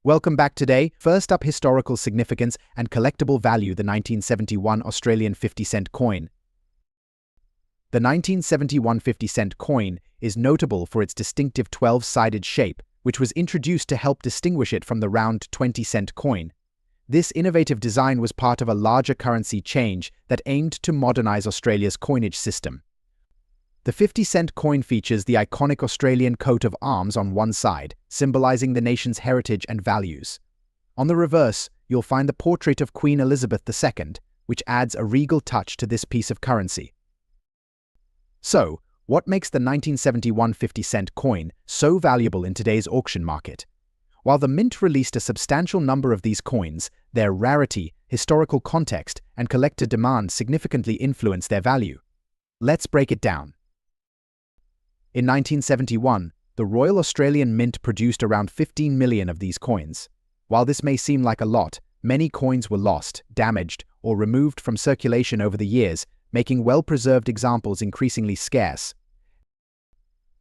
Welcome back today. First up, historical significance and collectible value, the 1971 Australian 50-cent coin. The 1971 50-cent coin is notable for its distinctive 12-sided shape, which was introduced to help distinguish it from the round 20-cent coin. This innovative design was part of a larger currency change that aimed to modernize Australia's coinage system. The 50-cent coin features the iconic Australian coat of arms on one side, symbolizing the nation's heritage and values. On the reverse, you'll find the portrait of Queen Elizabeth II, which adds a regal touch to this piece of currency. So, what makes the 1971 50-cent coin so valuable in today's auction market? While the Mint released a substantial number of these coins, their rarity, historical context, and collector demand significantly influence their value. Let's break it down. In 1971, the Royal Australian Mint produced around 15 million of these coins. While this may seem like a lot, many coins were lost, damaged, or removed from circulation over the years, making well-preserved examples increasingly scarce.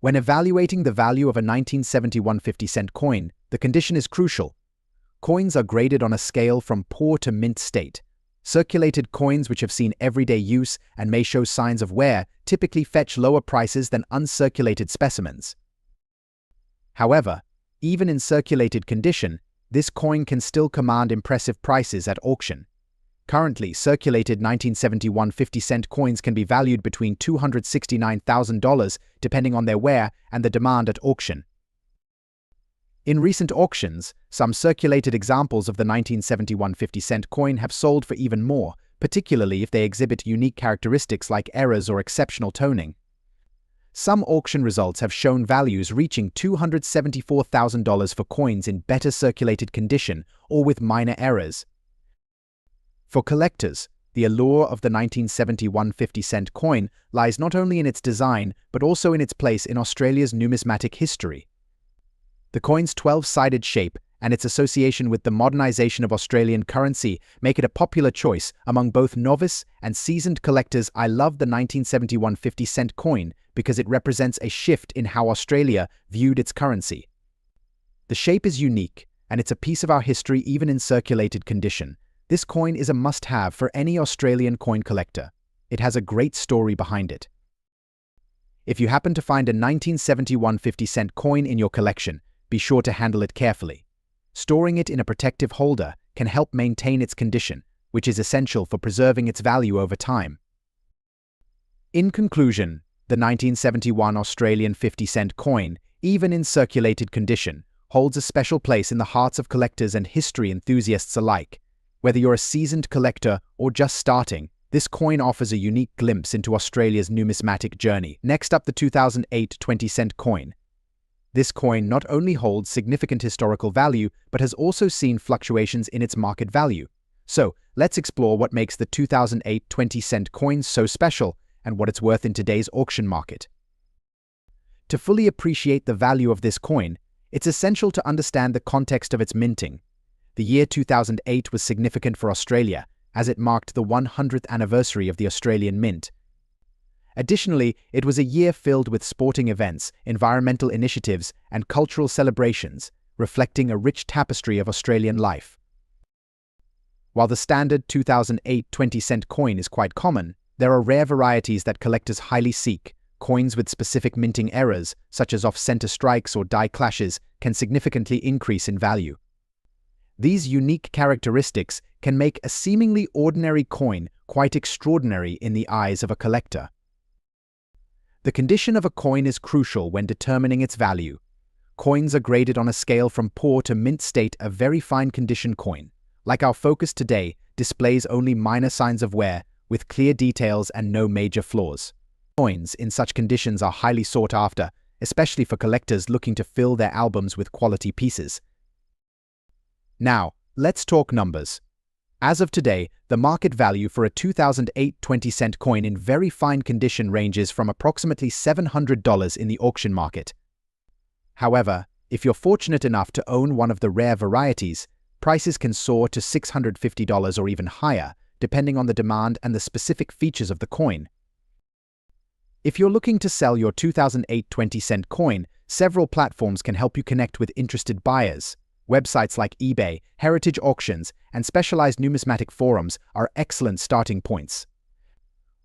When evaluating the value of a 1971 50-cent coin, the condition is crucial. Coins are graded on a scale from poor to mint state. Circulated coins which have seen everyday use and may show signs of wear typically fetch lower prices than uncirculated specimens. However, even in circulated condition, this coin can still command impressive prices at auction. Currently, circulated 1971 50-cent coins can be valued between $269,000 depending on their wear and the demand at auction. In recent auctions, some circulated examples of the 1971 50-cent coin have sold for even more, particularly if they exhibit unique characteristics like errors or exceptional toning. Some auction results have shown values reaching $274,000 for coins in better circulated condition or with minor errors. For collectors, the allure of the 1971 50-cent coin lies not only in its design but also in its place in Australia's numismatic history. The coin's 12-sided shape and its association with the modernization of Australian currency make it a popular choice among both novice and seasoned collectors. I love the 1971 50-cent coin because it represents a shift in how Australia viewed its currency. The shape is unique, and it's a piece of our history even in circulated condition. This coin is a must-have for any Australian coin collector. It has a great story behind it. If you happen to find a 1971 50-cent coin in your collection, be sure to handle it carefully. Storing it in a protective holder can help maintain its condition, which is essential for preserving its value over time. In conclusion, the 1971 Australian 50-cent coin, even in circulated condition, holds a special place in the hearts of collectors and history enthusiasts alike. Whether you're a seasoned collector or just starting, this coin offers a unique glimpse into Australia's numismatic journey. Next up, the 2008 20-cent coin. This coin not only holds significant historical value, but has also seen fluctuations in its market value. So, let's explore what makes the 2008 20-cent coin so special and what it's worth in today's auction market. To fully appreciate the value of this coin, it's essential to understand the context of its minting. The year 2008 was significant for Australia, as it marked the 100th anniversary of the Australian Mint. Additionally, it was a year filled with sporting events, environmental initiatives, and cultural celebrations, reflecting a rich tapestry of Australian life. While the standard 2008 20-cent coin is quite common, there are rare varieties that collectors highly seek. Coins with specific minting errors, such as off-center strikes or die clashes, can significantly increase in value. These unique characteristics can make a seemingly ordinary coin quite extraordinary in the eyes of a collector. The condition of a coin is crucial when determining its value. Coins are graded on a scale from poor to mint state. A very fine condition coin, like our focus today, displays only minor signs of wear, with clear details and no major flaws. Coins in such conditions are highly sought after, especially for collectors looking to fill their albums with quality pieces. Now, let's talk numbers. As of today, the market value for a 2008 20-cent coin in very fine condition ranges from approximately $700 in the auction market. However, if you're fortunate enough to own one of the rare varieties, prices can soar to $650 or even higher, depending on the demand and the specific features of the coin. If you're looking to sell your 2008 20-cent coin, several platforms can help you connect with interested buyers. Websites like eBay, heritage auctions, and specialized numismatic forums are excellent starting points.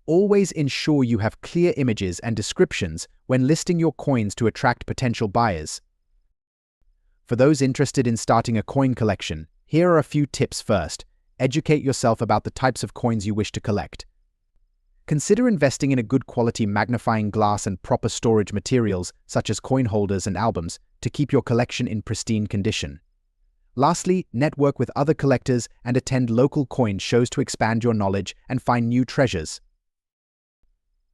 Always ensure you have clear images and descriptions when listing your coins to attract potential buyers. For those interested in starting a coin collection, here are a few tips. First, educate yourself about the types of coins you wish to collect. Consider investing in a good quality magnifying glass and proper storage materials, such as coin holders and albums, to keep your collection in pristine condition. Lastly, network with other collectors and attend local coin shows to expand your knowledge and find new treasures.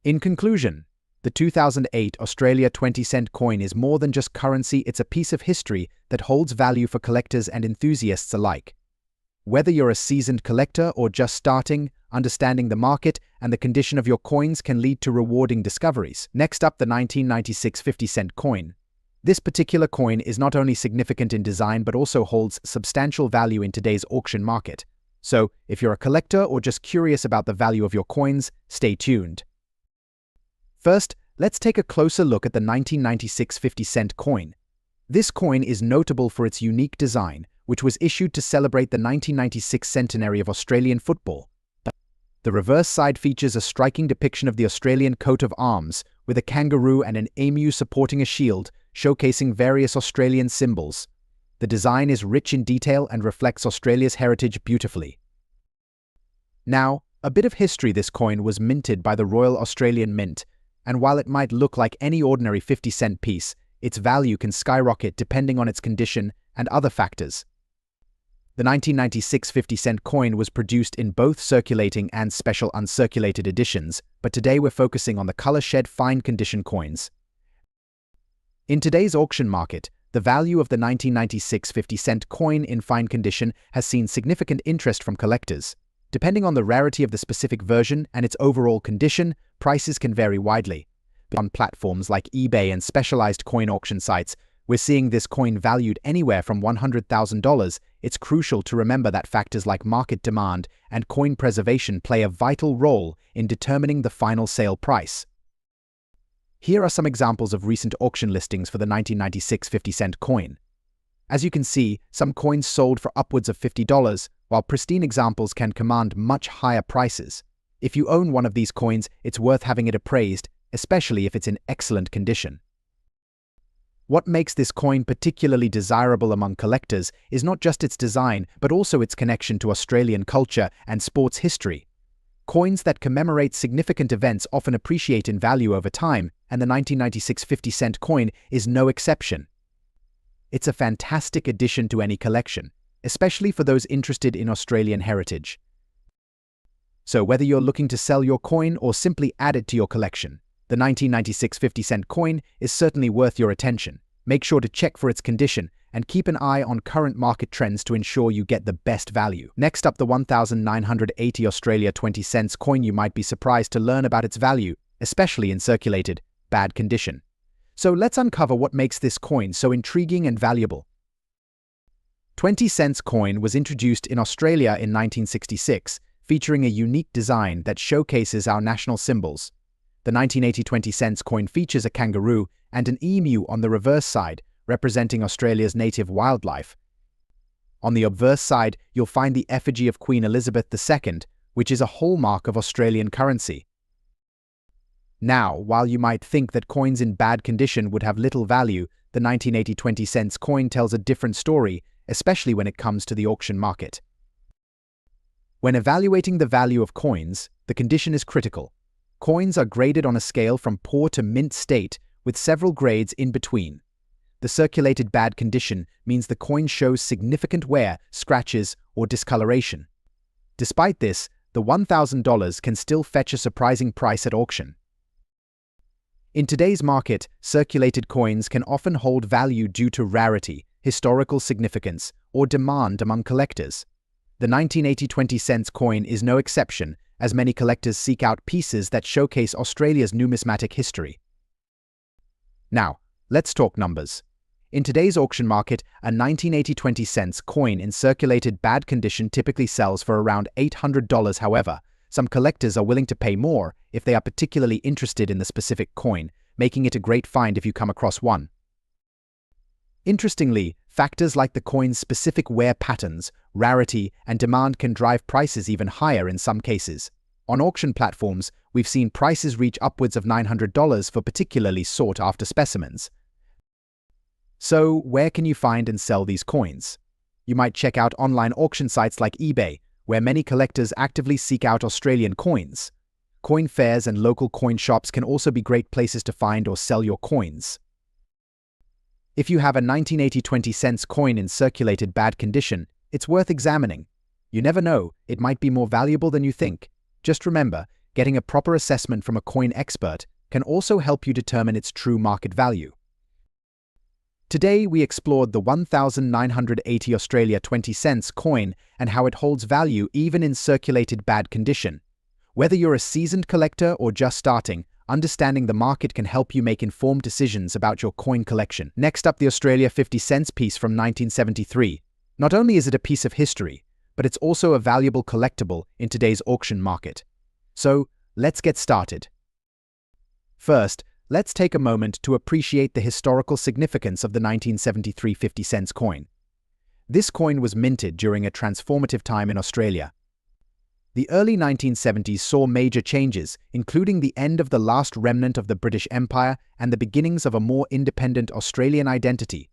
In conclusion, the 2008 Australia 20-cent coin is more than just currency, it's a piece of history that holds value for collectors and enthusiasts alike. Whether you're a seasoned collector or just starting, understanding the market and the condition of your coins can lead to rewarding discoveries. Next up, the 1996 50-cent coin. This particular coin is not only significant in design but also holds substantial value in today's auction market. So, if you're a collector or just curious about the value of your coins, stay tuned. First, let's take a closer look at the 1996 50-cent coin. This coin is notable for its unique design, which was issued to celebrate the 1996 centenary of Australian football. The reverse side features a striking depiction of the Australian coat of arms, with a kangaroo and an emu supporting a shield, showcasing various Australian symbols. The design is rich in detail and reflects Australia's heritage beautifully. Now, a bit of history. This coin was minted by the Royal Australian Mint, and while it might look like any ordinary 50-cent piece, its value can skyrocket depending on its condition and other factors. The 1996 50-cent coin was produced in both circulating and special uncirculated editions, but today we're focusing on the color-shed fine condition coins. In today's auction market, the value of the 1996 50-cent coin in fine condition has seen significant interest from collectors. Depending on the rarity of the specific version and its overall condition, prices can vary widely. On platforms like eBay and specialized coin auction sites, we're seeing this coin valued anywhere from $100,000. It's crucial to remember that factors like market demand and coin preservation play a vital role in determining the final sale price. Here are some examples of recent auction listings for the 1996 50-cent coin. As you can see, some coins sold for upwards of $50, while pristine examples can command much higher prices. If you own one of these coins, it's worth having it appraised, especially if it's in excellent condition. What makes this coin particularly desirable among collectors is not just its design, but also its connection to Australian culture and sports history. Coins that commemorate significant events often appreciate in value over time, and the 1996 50-cent coin is no exception. It's a fantastic addition to any collection, especially for those interested in Australian heritage. So whether you're looking to sell your coin or simply add it to your collection, the 1996 50-cent coin is certainly worth your attention. Make sure to check for its condition and keep an eye on current market trends to ensure you get the best value. Next up, the 1980 Australia 20 cents coin. You might be surprised to learn about its value, especially in circulated, bad condition. So let's uncover what makes this coin so intriguing and valuable. 20 cents coin was introduced in Australia in 1966, featuring a unique design that showcases our national symbols. The 1980 20 cents coin features a kangaroo and an emu on the reverse side, representing Australia's native wildlife. On the obverse side, you'll find the effigy of Queen Elizabeth II, which is a hallmark of Australian currency. Now, while you might think that coins in bad condition would have little value, the 1980 20 cents coin tells a different story, especially when it comes to the auction market. When evaluating the value of coins, the condition is critical. Coins are graded on a scale from poor to mint state, with several grades in between. The circulated bad condition means the coin shows significant wear, scratches, or discoloration. Despite this, the $1,000 can still fetch a surprising price at auction. In today's market, circulated coins can often hold value due to rarity, historical significance, or demand among collectors. The 1980 20 cents coin is no exception, as many collectors seek out pieces that showcase Australia's numismatic history. Now, let's talk numbers. In today's auction market, a 1980 20 cents coin in circulated bad condition typically sells for around $800. However, some collectors are willing to pay more if they are particularly interested in the specific coin, making it a great find if you come across one. Interestingly, factors like the coin's specific wear patterns, rarity, and demand can drive prices even higher in some cases. On auction platforms, we've seen prices reach upwards of $900 for particularly sought-after specimens. So, where can you find and sell these coins? You might check out online auction sites like eBay, where many collectors actively seek out Australian coins. Coin fairs and local coin shops can also be great places to find or sell your coins. If you have a 1980 20-cent coin in circulated bad condition, it's worth examining. You never know, it might be more valuable than you think. Just remember, getting a proper assessment from a coin expert can also help you determine its true market value. Today, we explored the 1980 Australia 20 cents coin and how it holds value even in circulated bad condition. Whether you're a seasoned collector or just starting, understanding the market can help you make informed decisions about your coin collection. Next up, the Australia 50 cents piece from 1973. Not only is it a piece of history, but it's also a valuable collectible in today's auction market. So, let's get started. First, let's take a moment to appreciate the historical significance of the 1973 50 cents coin. This coin was minted during a transformative time in Australia. The early 1970s saw major changes, including the end of the last remnant of the British Empire and the beginnings of a more independent Australian identity.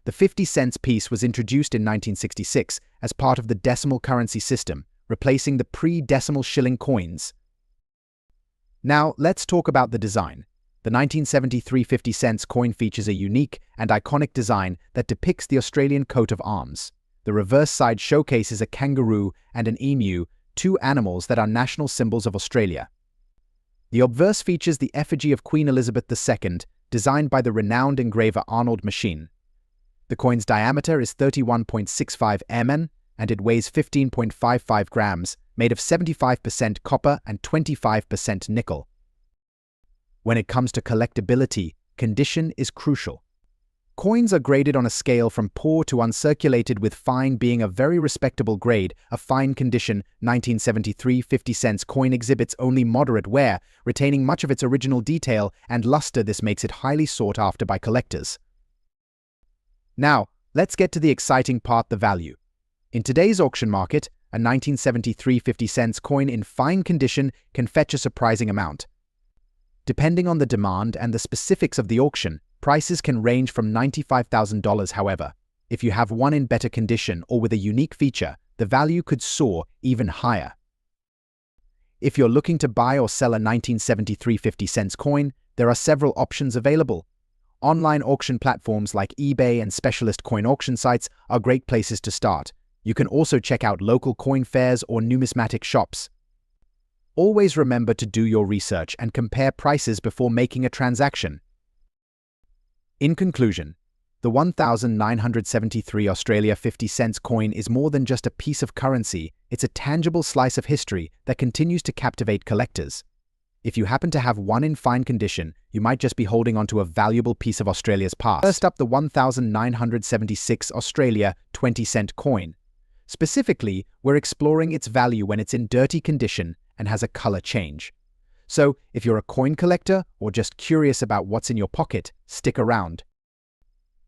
The 50 cents piece was introduced in 1966 as part of the decimal currency system, replacing the pre-decimal shilling coins. Now, let's talk about the design. The 1973 50 cents coin features a unique and iconic design that depicts the Australian coat of arms. The reverse side showcases a kangaroo and an emu, two animals that are national symbols of Australia. The obverse features the effigy of Queen Elizabeth II, designed by the renowned engraver Arnold Machine. The coin's diameter is 31.65 mm, and it weighs 15.55 grams, made of 75% copper and 25% nickel. When it comes to collectability, condition is crucial. Coins are graded on a scale from poor to uncirculated, with fine being a very respectable grade. A fine condition 1973 50 cents coin exhibits only moderate wear, retaining much of its original detail and luster. This makes it highly sought after by collectors. Now, let's get to the exciting part, the value. In today's auction market, a 1973 50 cents coin in fine condition can fetch a surprising amount. Depending on the demand and the specifics of the auction, prices can range from $95,000. However, if you have one in better condition or with a unique feature, the value could soar even higher. If you're looking to buy or sell a 1973 50 cents coin, there are several options available. Online auction platforms like eBay and specialist coin auction sites are great places to start. You can also check out local coin fairs or numismatic shops. Always remember to do your research and compare prices before making a transaction. In conclusion, the 1973 Australia 50 cents coin is more than just a piece of currency. It's a tangible slice of history that continues to captivate collectors. If you happen to have one in fine condition, you might just be holding onto a valuable piece of Australia's past. First up, the 1976 Australia 20 cent coin. Specifically, we're exploring its value when it's in dirty condition and has a color change. So, if you're a coin collector or just curious about what's in your pocket, stick around.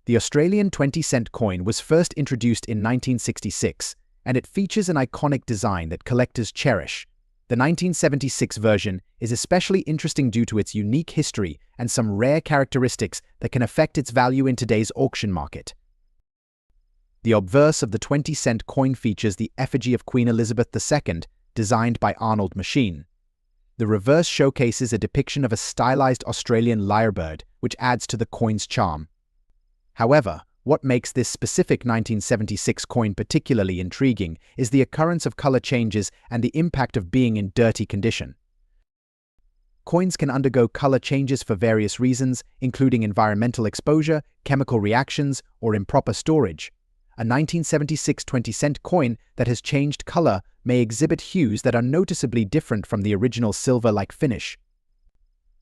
The Australian 20 cent coin was first introduced in 1966, and it features an iconic design that collectors cherish. The 1976 version is especially interesting due to its unique history and some rare characteristics that can affect its value in today's auction market. The obverse of the 20 cent coin features the effigy of Queen Elizabeth II, designed by Arnold Machine. The reverse showcases a depiction of a stylized Australian lyrebird, which adds to the coin's charm. However, what makes this specific 1976 coin particularly intriguing is the occurrence of color changes and the impact of being in dirty condition. Coins can undergo color changes for various reasons, including environmental exposure, chemical reactions, or improper storage. A 1976 20 cent coin that has changed color may exhibit hues that are noticeably different from the original silver-like finish.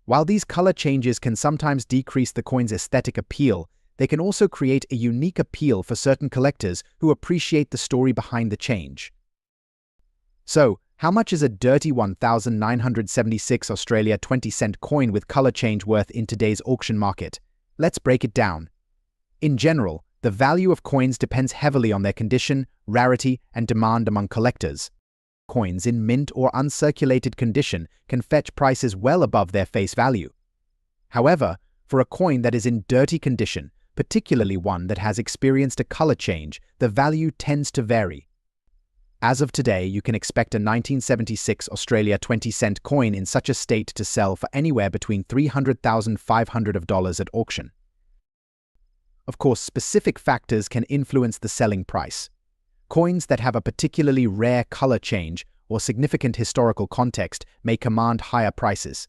While these color changes can sometimes decrease the coin's aesthetic appeal, they can also create a unique appeal for certain collectors who appreciate the story behind the change. So, how much is a dirty 1976 Australia 20 cent coin with color change worth in today's auction market? Let's break it down. In general, the value of coins depends heavily on their condition, rarity, and demand among collectors. Coins in mint or uncirculated condition can fetch prices well above their face value. However, for a coin that is in dirty condition, particularly one that has experienced a color change, the value tends to vary. As of today, you can expect a 1976 Australia 20-cent coin in such a state to sell for anywhere between $300,500 at auction. Of course, specific factors can influence the selling price. Coins that have a particularly rare color change or significant historical context may command higher prices.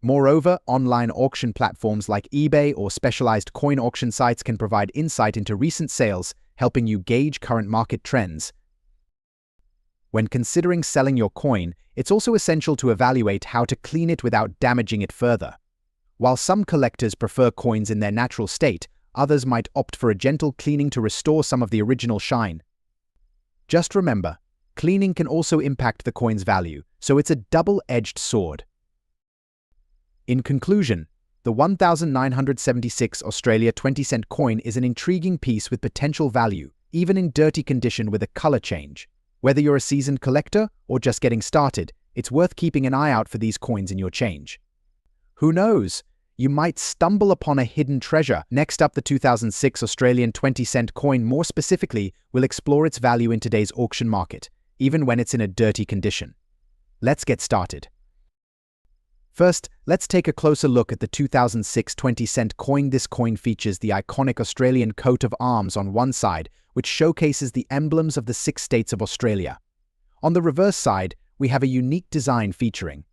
Moreover, online auction platforms like eBay or specialized coin auction sites can provide insight into recent sales, helping you gauge current market trends. When considering selling your coin, it's also essential to evaluate how to clean it without damaging it further. While some collectors prefer coins in their natural state, others might opt for a gentle cleaning to restore some of the original shine. Just remember, cleaning can also impact the coin's value, so it's a double-edged sword. In conclusion, the 1976 Australia 20-cent coin is an intriguing piece with potential value, even in dirty condition with a color change. Whether you're a seasoned collector or just getting started, it's worth keeping an eye out for these coins in your change. Who knows? You might stumble upon a hidden treasure. Next up, the 2006 Australian 20-cent coin. More specifically, we'll explore its value in today's auction market, even when it's in a dirty condition. Let's get started. First, let's take a closer look at the 2006 20-cent coin. This coin features the iconic Australian coat of arms on one side, which showcases the emblems of the 6 states of Australia. On the reverse side, we have a unique design featuring.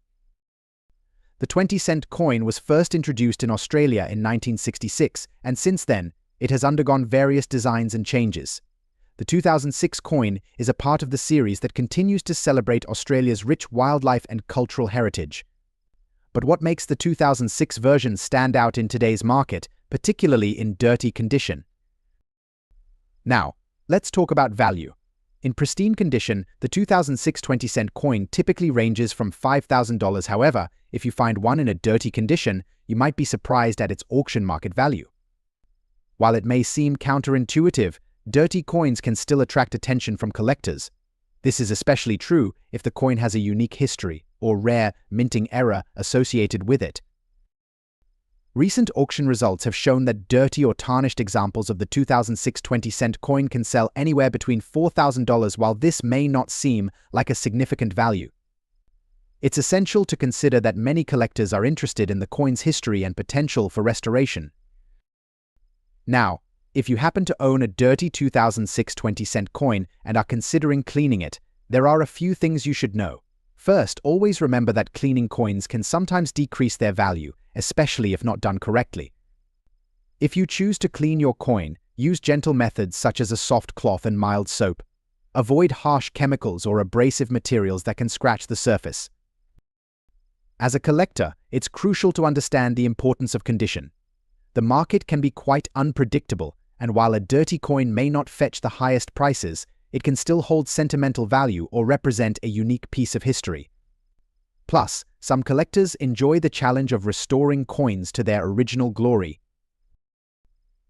The 20-cent coin was first introduced in Australia in 1966, and since then, it has undergone various designs and changes. The 2006 coin is a part of the series that continues to celebrate Australia's rich wildlife and cultural heritage. But what makes the 2006 version stand out in today's market, particularly in dirty condition? Now, let's talk about value. In pristine condition, the 2006 20-cent coin typically ranges from $5,000. However, if you find one in a dirty condition, you might be surprised at its auction market value. While it may seem counterintuitive, dirty coins can still attract attention from collectors. This is especially true if the coin has a unique history or rare minting error associated with it. Recent auction results have shown that dirty or tarnished examples of the 2006 20-cent coin can sell anywhere between $4,000. While this may not seem like a significant value, it's essential to consider that many collectors are interested in the coin's history and potential for restoration. Now, if you happen to own a dirty 2006 20-cent coin and are considering cleaning it, there are a few things you should know. First, always remember that cleaning coins can sometimes decrease their value, especially if not done correctly. If you choose to clean your coin, use gentle methods such as a soft cloth and mild soap. Avoid harsh chemicals or abrasive materials that can scratch the surface. As a collector, it's crucial to understand the importance of condition. The market can be quite unpredictable, and while a dirty coin may not fetch the highest prices, it can still hold sentimental value or represent a unique piece of history. Plus, some collectors enjoy the challenge of restoring coins to their original glory.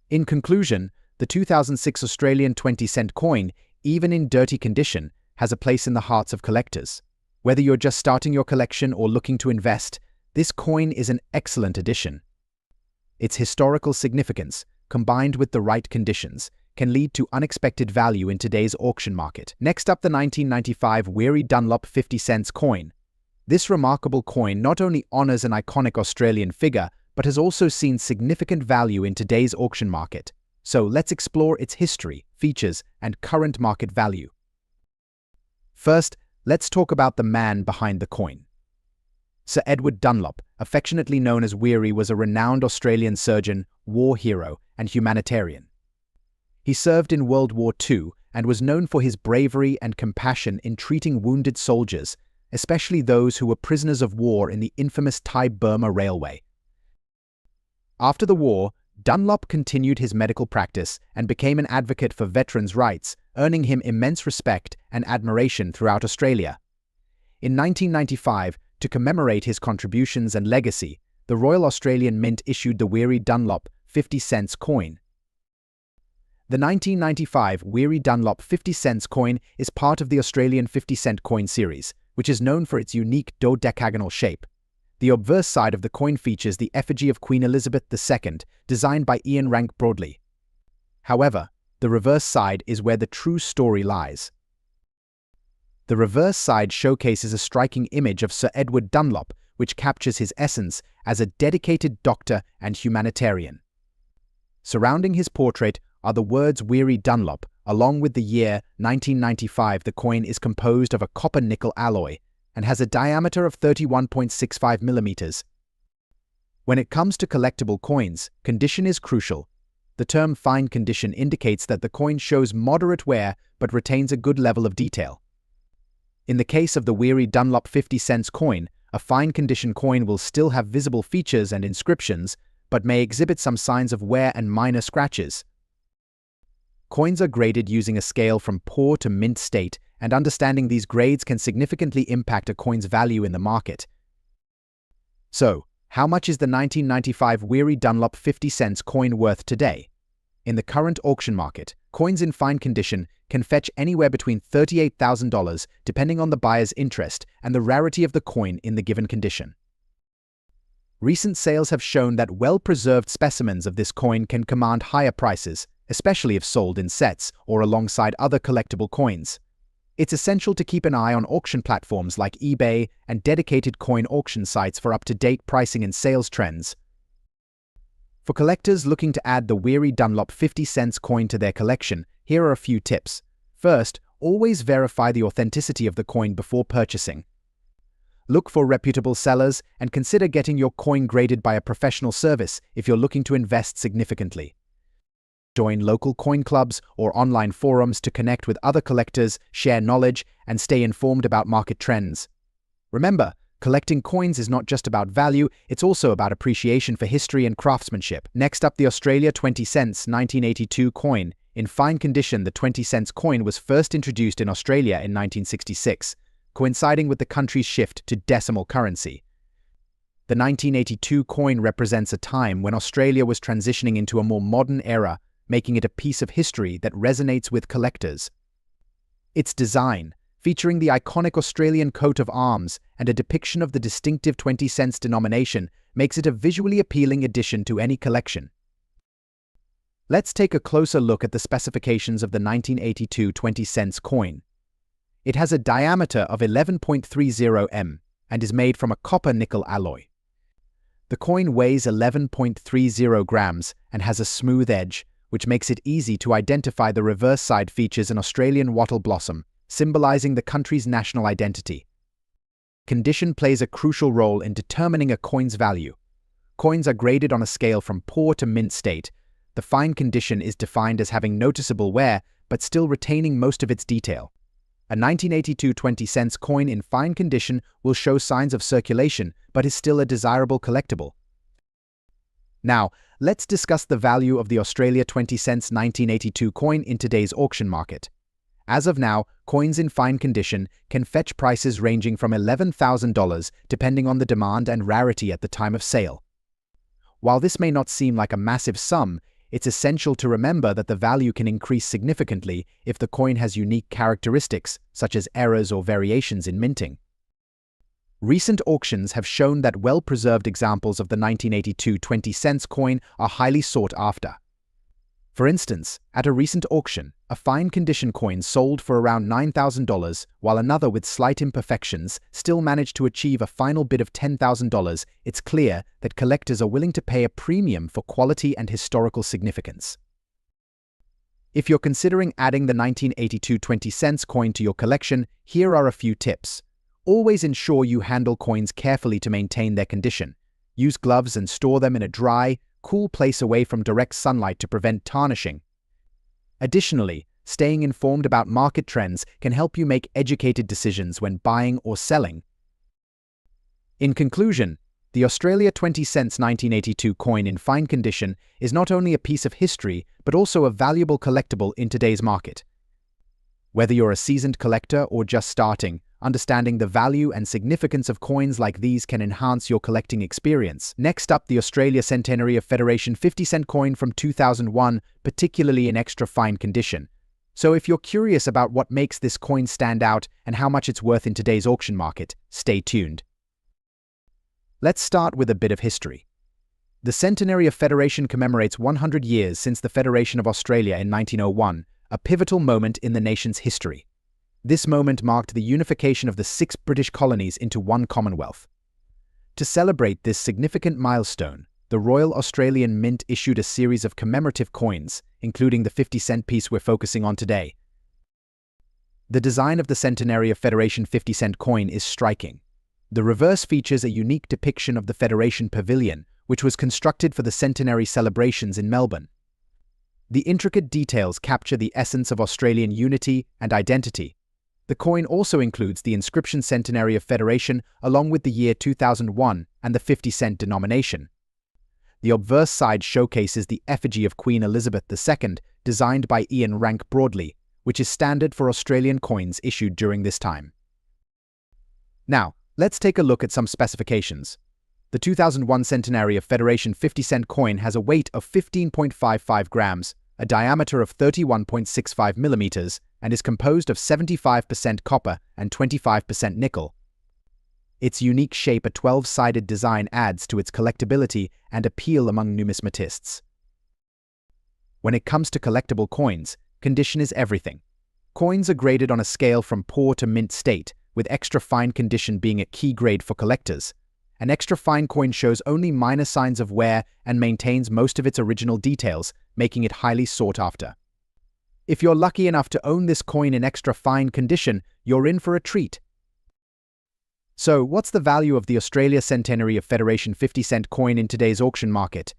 In conclusion, the 2006 Australian 20-cent coin, even in dirty condition, has a place in the hearts of collectors. Whether you're just starting your collection or looking to invest, this coin is an excellent addition. Its historical significance, combined with the right conditions, can lead to unexpected value in today's auction market. Next up, the 1995 Weary Dunlop 50 cents coin. This remarkable coin not only honors an iconic Australian figure, but has also seen significant value in today's auction market. So let's explore its history, features, and current market value. First, let's talk about the man behind the coin. Sir Edward Dunlop, affectionately known as Weary, was a renowned Australian surgeon, war hero, and humanitarian. He served in World War II and was known for his bravery and compassion in treating wounded soldiers, especially those who were prisoners of war in the infamous Thai-Burma Railway. After the war, Dunlop continued his medical practice and became an advocate for veterans' rights, earning him immense respect and admiration throughout Australia. In 1995, to commemorate his contributions and legacy, the Royal Australian Mint issued the Weary Dunlop 50 cents coin. The 1995 Weary Dunlop 50-cent coin is part of the Australian 50-cent coin series, which is known for its unique dodecagonal shape. The obverse side of the coin features the effigy of Queen Elizabeth II, designed by Ian Rank Broadley. However, the reverse side is where the true story lies. The reverse side showcases a striking image of Sir Edward Dunlop, which captures his essence as a dedicated doctor and humanitarian. Surrounding his portrait are the words Weary Dunlop. Along with the year 1995, the coin is composed of a copper-nickel alloy and has a diameter of 31.65 millimeters. When it comes to collectible coins, condition is crucial. The term fine condition indicates that the coin shows moderate wear but retains a good level of detail. In the case of the Weary Dunlop 50-cent coin, a fine condition coin will still have visible features and inscriptions, but may exhibit some signs of wear and minor scratches. Coins are graded using a scale from poor to mint state, and understanding these grades can significantly impact a coin's value in the market. So, how much is the 1995 Weary Dunlop 50-cent coin worth today? In the current auction market, coins in fine condition can fetch anywhere between $38,000 depending on the buyer's interest and the rarity of the coin in the given condition. Recent sales have shown that well-preserved specimens of this coin can command higher prices, especially if sold in sets or alongside other collectible coins. It's essential to keep an eye on auction platforms like eBay and dedicated coin auction sites for up-to-date pricing and sales trends. For collectors looking to add the Weary Dunlop 50-cent coin to their collection, here are a few tips. First, always verify the authenticity of the coin before purchasing. Look for reputable sellers and consider getting your coin graded by a professional service if you're looking to invest significantly. Join local coin clubs or online forums to connect with other collectors, share knowledge, and stay informed about market trends. Remember, collecting coins is not just about value, it's also about appreciation for history and craftsmanship. Next up, the Australia 20 cents 1982 coin. In fine condition, the 20-cent coin was first introduced in Australia in 1966, coinciding with the country's shift to decimal currency. The 1982 coin represents a time when Australia was transitioning into a more modern era, making it a piece of history that resonates with collectors. Its design, featuring the iconic Australian coat of arms and a depiction of the distinctive 20 cents denomination, makes it a visually appealing addition to any collection. Let's take a closer look at the specifications of the 1982 20 cents coin. It has a diameter of 11.30 m and is made from a copper-nickel alloy. The coin weighs 11.30 grams and has a smooth edge, which makes it easy to identify. The reverse side features an Australian wattle blossom, symbolizing the country's national identity. Condition plays a crucial role in determining a coin's value. Coins are graded on a scale from poor to mint state. The fine condition is defined as having noticeable wear, but still retaining most of its detail. A 1982 20 cents coin in fine condition will show signs of circulation, but is still a desirable collectible. Now, let's discuss the value of the Australia 20 cents 1982 coin in today's auction market. As of now, coins in fine condition can fetch prices ranging from $11,000 depending on the demand and rarity at the time of sale. While this may not seem like a massive sum, it's essential to remember that the value can increase significantly if the coin has unique characteristics, such as errors or variations in minting. Recent auctions have shown that well-preserved examples of the 1982 20 cents coin are highly sought after. For instance, at a recent auction, a fine condition coin sold for around $9,000, while another with slight imperfections still managed to achieve a final bid of $10,000. It's clear that collectors are willing to pay a premium for quality and historical significance. If you're considering adding the 1982 20 cents coin to your collection, here are a few tips. Always ensure you handle coins carefully to maintain their condition. Use gloves and store them in a dry, cool place away from direct sunlight to prevent tarnishing. Additionally, staying informed about market trends can help you make educated decisions when buying or selling. In conclusion, the Australia 20 cents 1982 coin in fine condition is not only a piece of history, but also a valuable collectible in today's market. Whether you're a seasoned collector or just starting, Understanding the value and significance of coins like these can enhance your collecting experience. Next up, the Australia Centenary of Federation 50-cent coin from 2001, particularly in extra fine condition. So if you're curious about what makes this coin stand out and how much it's worth in today's auction market, stay tuned. Let's start with a bit of history. The Centenary of Federation commemorates 100 years since the Federation of Australia in 1901, a pivotal moment in the nation's history. This moment marked the unification of the 6 British colonies into one Commonwealth. To celebrate this significant milestone, the Royal Australian Mint issued a series of commemorative coins, including the 50-cent piece we're focusing on today. The design of the Centenary of Federation 50-cent coin is striking. The reverse features a unique depiction of the Federation Pavilion, which was constructed for the centenary celebrations in Melbourne. The intricate details capture the essence of Australian unity and identity. The coin also includes the inscription Centenary of Federation along with the year 2001 and the 50-cent denomination. The obverse side showcases the effigy of Queen Elizabeth II, designed by Ian Rank Broadley, which is standard for Australian coins issued during this time. Now, let's take a look at some specifications. The 2001 Centenary of Federation 50-cent coin has a weight of 15.55 grams, a diameter of 31.65 millimeters, and is composed of 75% copper and 25% nickel. Its unique shape, a 12-sided design, adds to its collectability and appeal among numismatists. When it comes to collectible coins, condition is everything. Coins are graded on a scale from poor to mint state, with extra fine condition being a key grade for collectors. An extra fine coin shows only minor signs of wear and maintains most of its original details, making it highly sought after. If you're lucky enough to own this coin in extra fine condition, you're in for a treat. So, what's the value of the Australia Centenary of Federation 50-cent coin in today's auction market?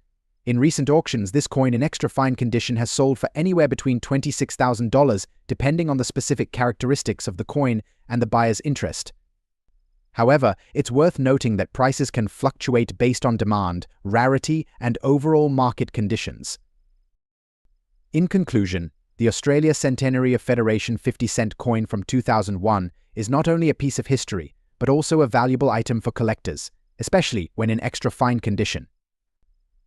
In recent auctions, this coin in extra fine condition has sold for anywhere between $26,000, depending on the specific characteristics of the coin and the buyer's interest. However, it's worth noting that prices can fluctuate based on demand, rarity, and overall market conditions. In conclusion, the Australia Centenary of Federation 50-cent coin from 2001 is not only a piece of history, but also a valuable item for collectors, especially when in extra fine condition.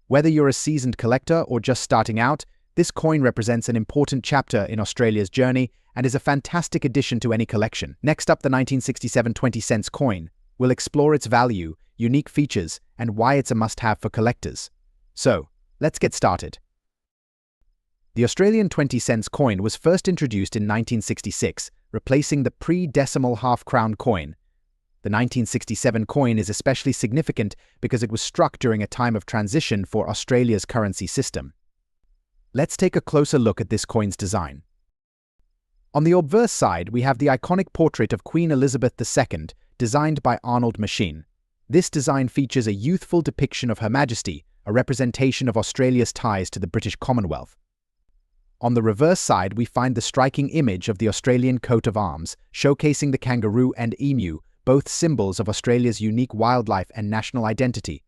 Whether you're a seasoned collector or just starting out, this coin represents an important chapter in Australia's journey and is a fantastic addition to any collection. Next up, the 1967 20-cent coin. We'll explore its value, unique features, and why it's a must-have for collectors. So, let's get started. The Australian 20-cent coin was first introduced in 1966, replacing the pre-decimal half-crown coin. The 1967 coin is especially significant because it was struck during a time of transition for Australia's currency system. Let's take a closer look at this coin's design. On the obverse side, we have the iconic portrait of Queen Elizabeth II, designed by Arnold Machin. This design features a youthful depiction of Her Majesty, a representation of Australia's ties to the British Commonwealth. On the reverse side, we find the striking image of the Australian coat of arms, showcasing the kangaroo and emu, both symbols of Australia's unique wildlife and national identity.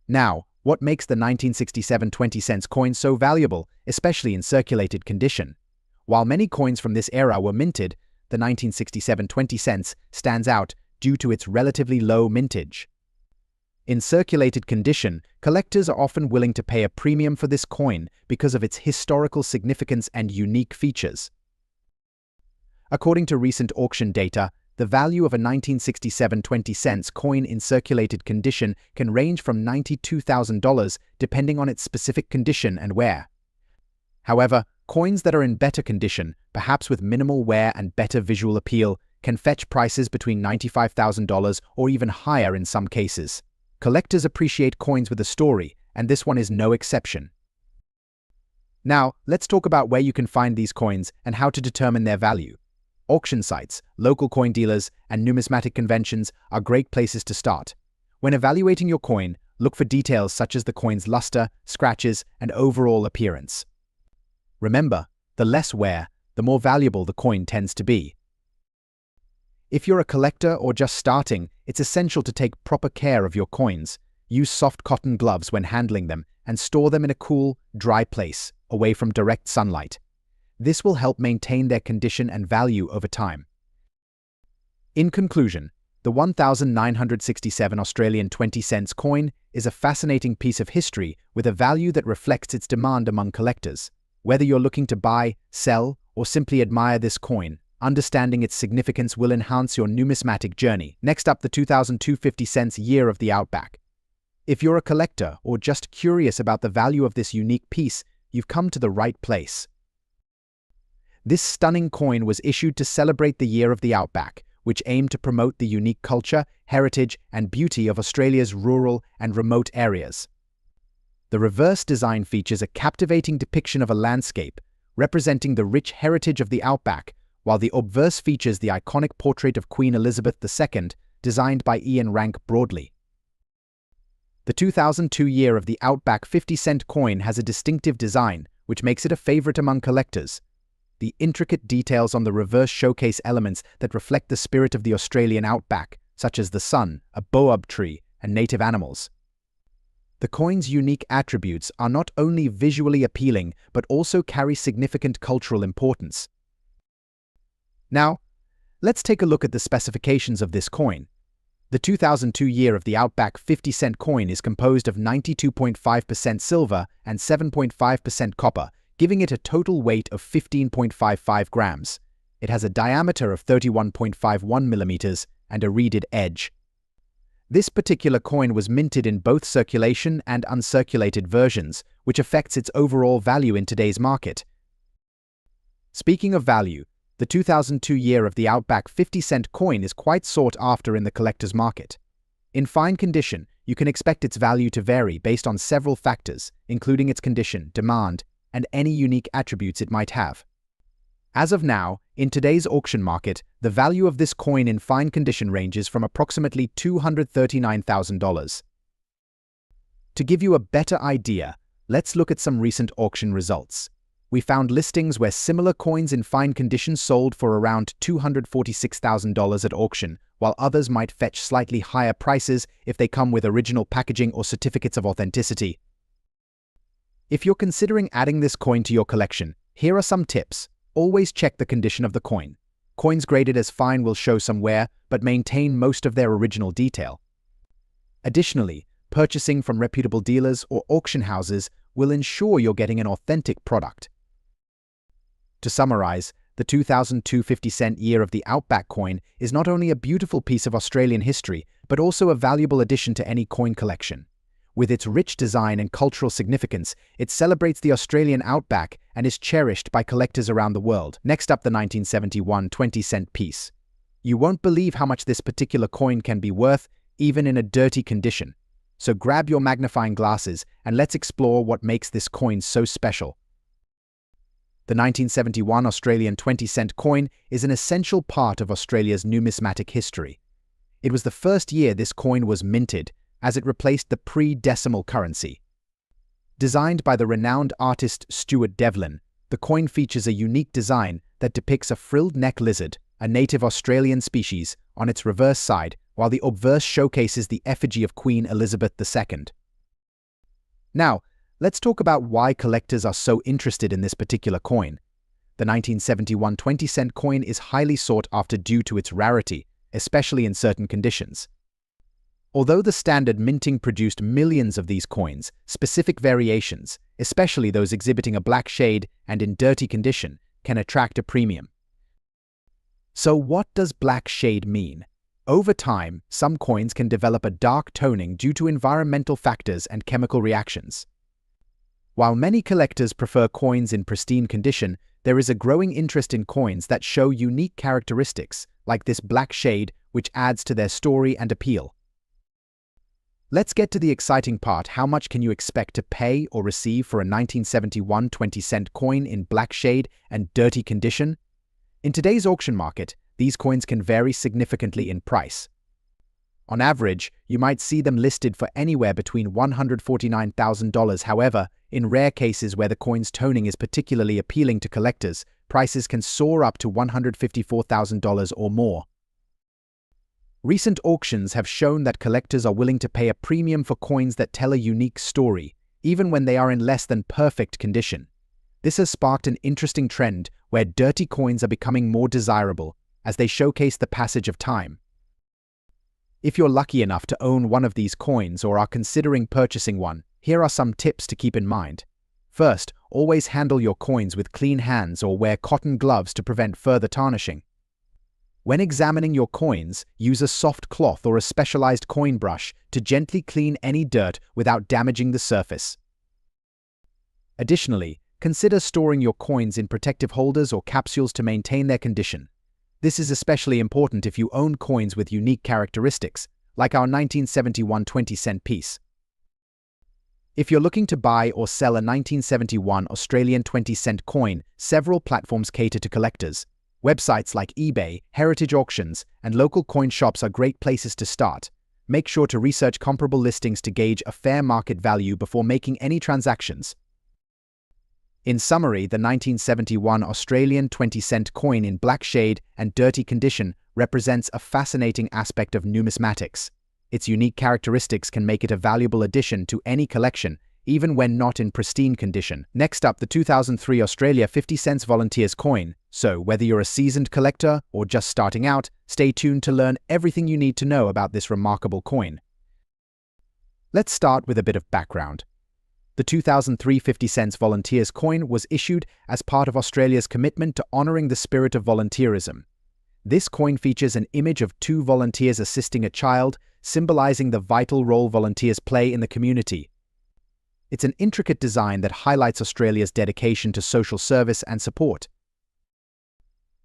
Now, what makes the 1967 20-cent coin so valuable, especially in circulated condition? While many coins from this era were minted, the 1967 20 cents stands out due to its relatively low mintage. In circulated condition, collectors are often willing to pay a premium for this coin because of its historical significance and unique features. According to recent auction data, the value of a 1967 20 cents coin in circulated condition can range from $92,000 depending on its specific condition and wear. However, coins that are in better condition, perhaps with minimal wear and better visual appeal, can fetch prices between $95,000 or even higher in some cases. Collectors appreciate coins with a story, and this one is no exception. Now, let's talk about where you can find these coins and how to determine their value. Auction sites, local coin dealers, and numismatic conventions are great places to start. When evaluating your coin, look for details such as the coin's luster, scratches, and overall appearance. Remember, the less wear, the more valuable the coin tends to be. If you're a collector or just starting, it's essential to take proper care of your coins. Use soft cotton gloves when handling them and store them in a cool, dry place, away from direct sunlight. This will help maintain their condition and value over time. In conclusion, the 1967 Australian 20 cents coin is a fascinating piece of history with a value that reflects its demand among collectors. Whether you're looking to buy, sell, or simply admire this coin, understanding its significance will enhance your numismatic journey. Next up, the 2002 50 cents Year of the Outback. If you're a collector or just curious about the value of this unique piece, you've come to the right place. This stunning coin was issued to celebrate the Year of the Outback, which aimed to promote the unique culture, heritage, and beauty of Australia's rural and remote areas. The reverse design features a captivating depiction of a landscape, representing the rich heritage of the Outback, while the obverse features the iconic portrait of Queen Elizabeth II, designed by Ian Rank Broadley. The 2002 Year of the Outback 50-cent coin has a distinctive design, which makes it a favorite among collectors. The intricate details on the reverse showcase elements that reflect the spirit of the Australian Outback, such as the sun, a baobab tree, and native animals. The coin's unique attributes are not only visually appealing, but also carry significant cultural importance. Now, let's take a look at the specifications of this coin. The 2002 Year of the Outback 50-cent coin is composed of 92.5% silver and 7.5% copper, giving it a total weight of 15.55 grams. It has a diameter of 31.51 millimeters and a reeded edge. This particular coin was minted in both circulation and uncirculated versions, which affects its overall value in today's market. Speaking of value, the 2002 Year of the Outback 50-cent coin is quite sought after in the collector's market. In fine condition, you can expect its value to vary based on several factors, including its condition, demand, and any unique attributes it might have. As of now, in today's auction market, the value of this coin in fine condition ranges from approximately $239,000. To give you a better idea, let's look at some recent auction results. We found listings where similar coins in fine condition sold for around $246,000 at auction, while others might fetch slightly higher prices if they come with original packaging or certificates of authenticity. If you're considering adding this coin to your collection, here are some tips. Always check the condition of the coin. Coins graded as fine will show some wear, but maintain most of their original detail. Additionally, purchasing from reputable dealers or auction houses will ensure you're getting an authentic product. To summarize, the 2002 50-cent Year of the Outback coin is not only a beautiful piece of Australian history, but also a valuable addition to any coin collection. With its rich design and cultural significance, it celebrates the Australian Outback and is cherished by collectors around the world. Next up, the 1971 20-cent piece. You won't believe how much this particular coin can be worth, even in a dirty condition. So grab your magnifying glasses and let's explore what makes this coin so special. The 1971 Australian 20-cent coin is an essential part of Australia's numismatic history. It was the first year this coin was minted, as it replaced the pre-decimal currency. Designed by the renowned artist Stuart Devlin, the coin features a unique design that depicts a frilled neck lizard, a native Australian species, on its reverse side, while the obverse showcases the effigy of Queen Elizabeth II. Now, let's talk about why collectors are so interested in this particular coin. The 1971 20-cent coin is highly sought after due to its rarity, especially in certain conditions. Although the standard minting produced millions of these coins, specific variations, especially those exhibiting a black shade and in dirty condition, can attract a premium. So what does black shade mean? Over time, some coins can develop a dark toning due to environmental factors and chemical reactions. While many collectors prefer coins in pristine condition, there is a growing interest in coins that show unique characteristics, like this black shade, which adds to their story and appeal. Let's get to the exciting part. How much can you expect to pay or receive for a 1971 20-cent coin in black shade and dirty condition? In today's auction market, these coins can vary significantly in price. On average, you might see them listed for anywhere between $149,000. However, in rare cases where the coin's toning is particularly appealing to collectors, prices can soar up to $154,000 or more. Recent auctions have shown that collectors are willing to pay a premium for coins that tell a unique story, even when they are in less than perfect condition. This has sparked an interesting trend where dirty coins are becoming more desirable, as they showcase the passage of time. If you're lucky enough to own one of these coins or are considering purchasing one, here are some tips to keep in mind. First, always handle your coins with clean hands or wear cotton gloves to prevent further tarnishing. When examining your coins, use a soft cloth or a specialized coin brush to gently clean any dirt without damaging the surface. Additionally, consider storing your coins in protective holders or capsules to maintain their condition. This is especially important if you own coins with unique characteristics, like our 1971 20-cent piece. If you're looking to buy or sell a 1971 Australian 20-cent coin, several platforms cater to collectors. Websites like eBay, heritage auctions, and local coin shops are great places to start. Make sure to research comparable listings to gauge a fair market value before making any transactions. In summary, the 1971 Australian 20-cent coin in black shade and dirty condition represents a fascinating aspect of numismatics. Its unique characteristics can make it a valuable addition to any collection, even when not in pristine condition. Next up, the 2003 Australia 50 cents Volunteers coin. So, whether you're a seasoned collector or just starting out, stay tuned to learn everything you need to know about this remarkable coin. Let's start with a bit of background. The 2003 50 cents Volunteers coin was issued as part of Australia's commitment to honouring the spirit of volunteerism. This coin features an image of two volunteers assisting a child, symbolising the vital role volunteers play in the community. It's an intricate design that highlights Australia's dedication to social service and support.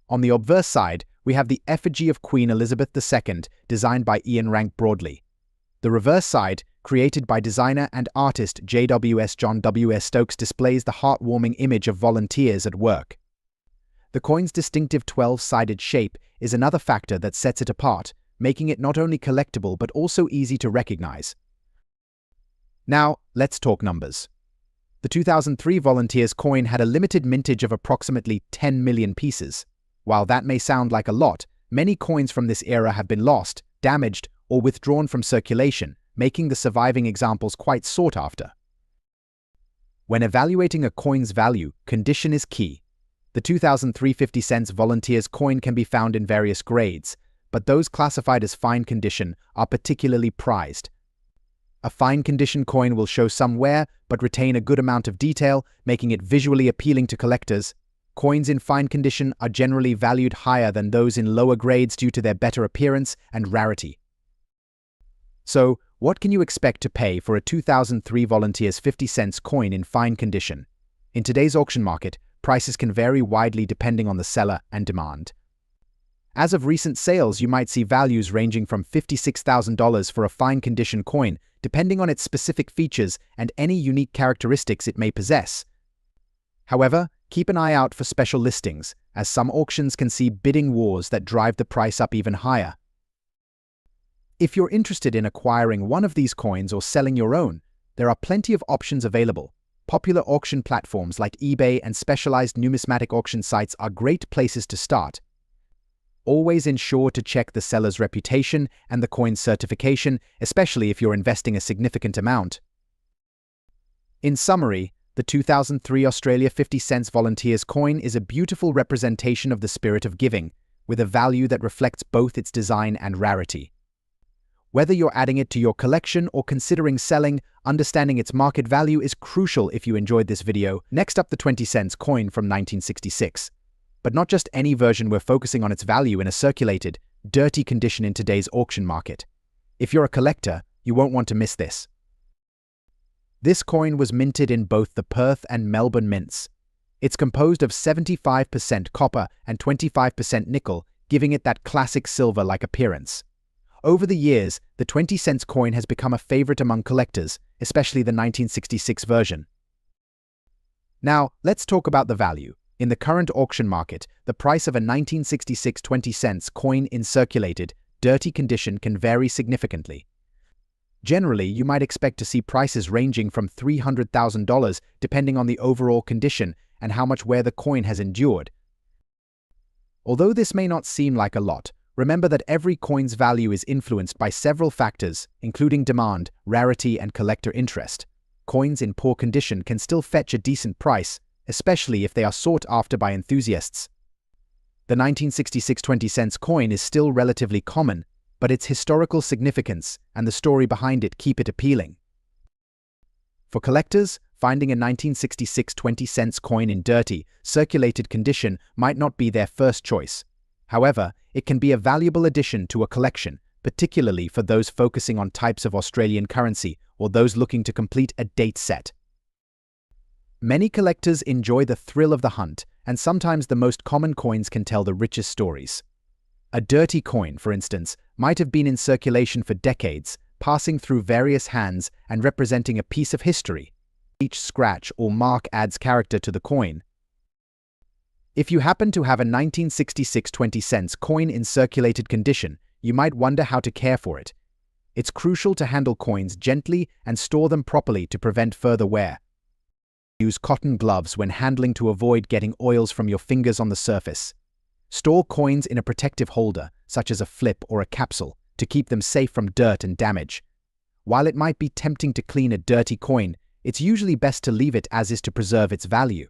On the obverse side, we have the effigy of Queen Elizabeth II, designed by Ian Rank Broadley. The reverse side, created by designer and artist John W.S. Stokes, displays the heartwarming image of volunteers at work. The coin's distinctive 12-sided shape is another factor that sets it apart, making it not only collectible but also easy to recognize. Now, let's talk numbers. The 2003 Volunteers coin had a limited mintage of approximately 10 million pieces. While that may sound like a lot, many coins from this era have been lost, damaged, or withdrawn from circulation, making the surviving examples quite sought after. When evaluating a coin's value, condition is key. The 2003 50 cents Volunteers coin can be found in various grades, but those classified as fine condition are particularly prized. A fine condition coin will show some wear but retain a good amount of detail, making it visually appealing to collectors. Coins in fine condition are generally valued higher than those in lower grades due to their better appearance and rarity. So, what can you expect to pay for a 2003 Volunteers 50 cents coin in fine condition? In today's auction market, prices can vary widely depending on the seller and demand. As of recent sales, you might see values ranging from $56,000 for a fine condition coin, depending on its specific features and any unique characteristics it may possess. However, keep an eye out for special listings, as some auctions can see bidding wars that drive the price up even higher. If you're interested in acquiring one of these coins or selling your own, there are plenty of options available. Popular auction platforms like eBay and specialized numismatic auction sites are great places to start. Always ensure to check the seller's reputation and the coin's certification, especially if you're investing a significant amount. In summary, the 2003 Australia 50 cents Volunteers coin is a beautiful representation of the spirit of giving, with a value that reflects both its design and rarity. Whether you're adding it to your collection or considering selling, understanding its market value is crucial if you enjoyed this video. Next up, the 20 cents coin from 1966. But not just any version, we're focusing on its value in a circulated, dirty condition in today's auction market. If you're a collector, you won't want to miss this. This coin was minted in both the Perth and Melbourne mints. It's composed of 75% copper and 25% nickel, giving it that classic silver-like appearance. Over the years, the 20 cents coin has become a favorite among collectors, especially the 1966 version. Now, let's talk about the value. In the current auction market, the price of a 1966 20 cents coin in circulated, dirty condition can vary significantly. Generally, you might expect to see prices ranging from $300,000 depending on the overall condition and how much wear the coin has endured. Although this may not seem like a lot, remember that every coin's value is influenced by several factors, including demand, rarity, and collector interest. Coins in poor condition can still fetch a decent price, especially if they are sought after by enthusiasts. The 1966 20-cent coin is still relatively common, but its historical significance and the story behind it keep it appealing. For collectors, finding a 1966 20-cent coin in dirty, circulated condition might not be their first choice. However, it can be a valuable addition to a collection, particularly for those focusing on types of Australian currency or those looking to complete a date set. Many collectors enjoy the thrill of the hunt, and sometimes the most common coins can tell the richest stories. A dirty coin, for instance, might have been in circulation for decades, passing through various hands and representing a piece of history. Each scratch or mark adds character to the coin. If you happen to have a 1966 20-cent coin in circulated condition, you might wonder how to care for it. It's crucial to handle coins gently and store them properly to prevent further wear. Use cotton gloves when handling to avoid getting oils from your fingers on the surface. Store coins in a protective holder, such as a flip or a capsule, to keep them safe from dirt and damage. While it might be tempting to clean a dirty coin, it's usually best to leave it as is to preserve its value.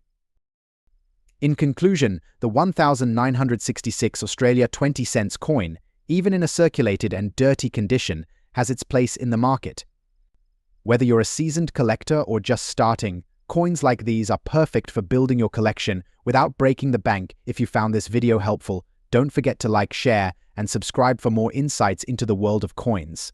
In conclusion, the 1966 Australia 20-cent coin, even in a circulated and dirty condition, has its place in the market. Whether you're a seasoned collector or just starting, coins like these are perfect for building your collection without breaking the bank. If you found this video helpful, don't forget to like, share, and subscribe for more insights into the world of coins.